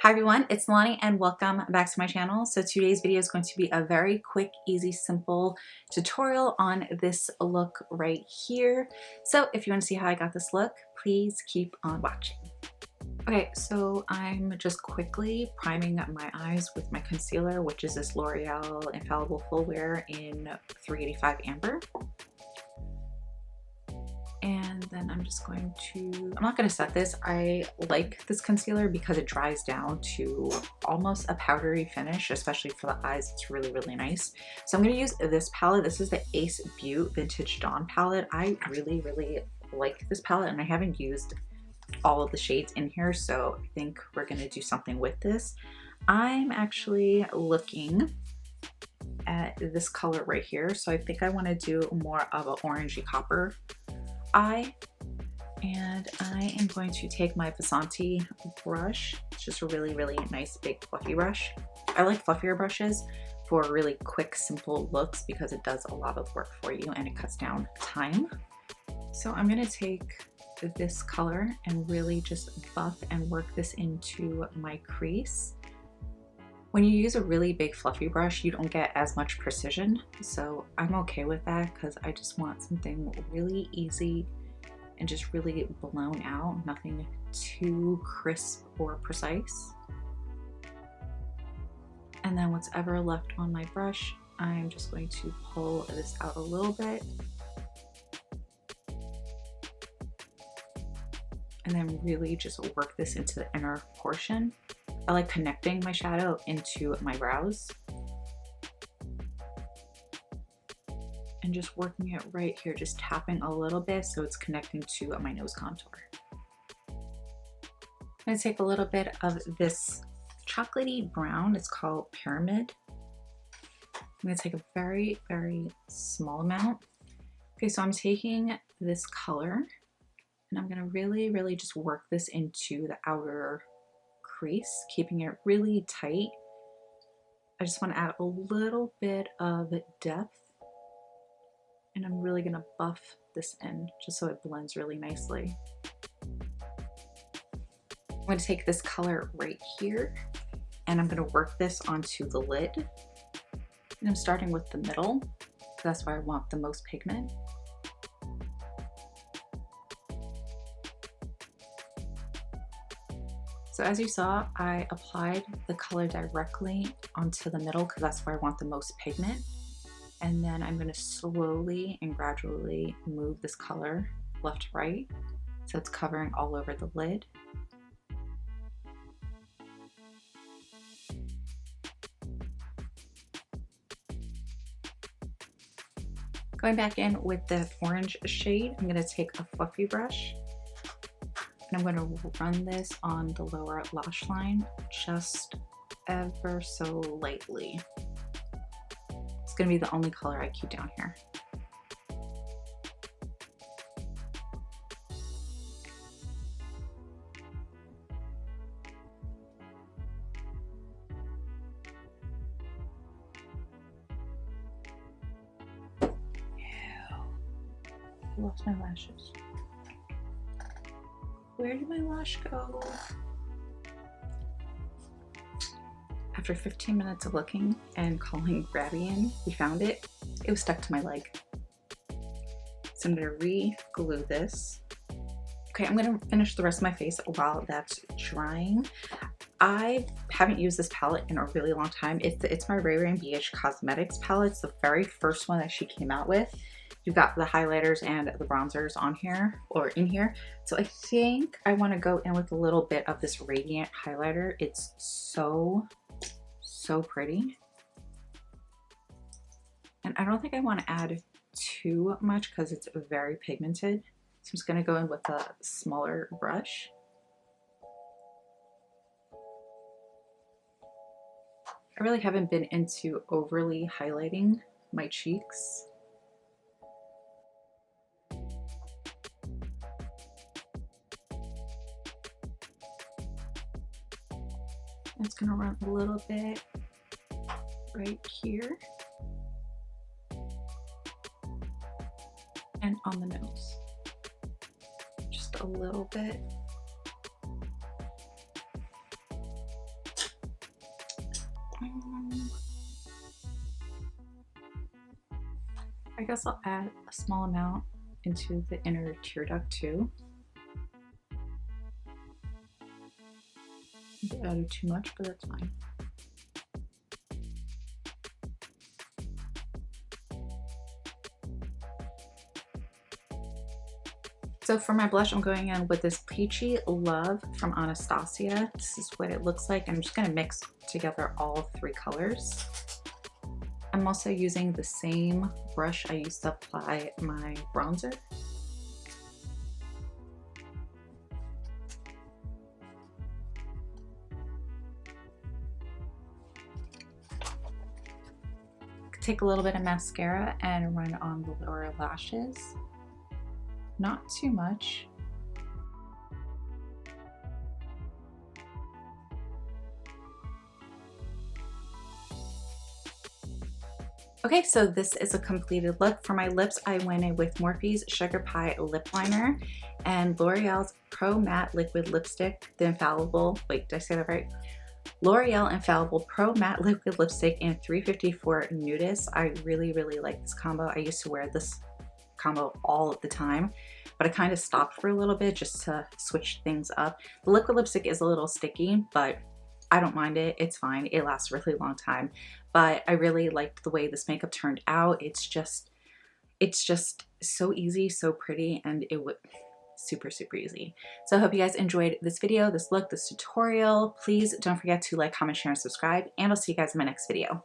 Hi everyone, it's Nalanie and welcome back to my channel. So today's video is going to be a very quick, easy, simple tutorial on this look right here. So if you want to see how I got this look, please keep on watching. Okay, so I'm just quickly priming my eyes with my concealer, which is this L'Oreal Infallible Full Wear in 385 Amber. And then I'm just going to, I'm not going to set this. I like this concealer because it dries down to almost a powdery finish, especially for the eyes. It's really, really nice. So I'm going to use this palette. This is the Ace Beaute Vintage Dawn palette. I really, really like this palette and I haven't used all of the shades in here. So I think we're going to do something with this. I'm actually looking at this color right here. So I think I want to do more of an orangey copper eye, and I am going to take my Vasanti brush. It's just a really, really nice big fluffy brush. I like fluffier brushes for really quick, simple looks because it does a lot of work for you and it cuts down time. So I'm going to take this color and really just buff and work this into my crease. When you use a really big fluffy brush, you don't get as much precision, so I'm okay with that because I just want something really easy and just really blown out, nothing too crisp or precise. And then what's ever left on my brush, I'm just going to pull this out a little bit. And then really just work this into the inner portion. I like connecting my shadow into my brows and just working it right here, just tapping a little bit so it's connecting to my nose contour. I'm going to take a little bit of this chocolatey brown. It's called Pyramid. I'm going to take a very, very small amount. Okay, so I'm taking this color and I'm going to really, really just work this into the outer crease, keeping it really tight. I just want to add a little bit of depth, and I'm really going to buff this in just so it blends really nicely. I'm going to take this color right here and I'm going to work this onto the lid, and I'm starting with the middle because that's where I want the most pigment. So as you saw, I applied the color directly onto the middle because that's where I want the most pigment. And then I'm going to slowly and gradually move this color left to right so it's covering all over the lid. Going back in with the orange shade, I'm going to take a fluffy brush. And I'm going to run this on the lower lash line just ever so lightly. It's going to be the only color I keep down here. Ew. I lost my lashes. Where did my lash go? After 15 minutes of looking and calling Rayediant, we found it. It was stuck to my leg. So I'm gonna re-glue this. Okay, I'm gonna finish the rest of my face while that's drying. I haven't used this palette in a really long time. It's the ItsMyRayeRaye BHCosmetics palette. It's the very first one that she came out with. You've got the highlighters and the bronzers on here or in here. So I think I want to go in with a little bit of this Rayediant highlighter. It's so pretty. And I don't think I want to add too much because it's very pigmented. So I'm just going to go in with a smaller brush. I really haven't been into overly highlighting my cheeks. It's going to run a little bit right here and on the nose. Just a little bit. I guess I'll add a small amount into the inner tear duct too. I added too much, but that's fine. So for my blush, I'm going in with this Peachy Love from Anastasia. This is what it looks like. I'm just gonna mix together all 3 colors. I'm also using the same brush I used to apply my bronzer. Take a little bit of mascara and run on the lower lashes. Not too much. Okay, so this is a completed look. For my lips, I went in with Morphe's Sugar Pie Lip Liner and L'Oreal's Pro Matte Liquid Lipstick, the Infallible, wait, did I say that right? L'Oreal Infallible Pro Matte Liquid Lipstick in 354 Nudist. I really, really like this combo. I used to wear this combo all of the time, but I kind of stopped for a little bit just to switch things up. The liquid lipstick is a little sticky, but I don't mind it. It's fine. It lasts a really long time, but I really liked the way this makeup turned out. It's just so easy, so pretty, and it would super, super easy. So I hope you guys enjoyed this video, this look, this tutorial. Please don't forget to like, comment, share, and subscribe, and I'll see you guys in my next video.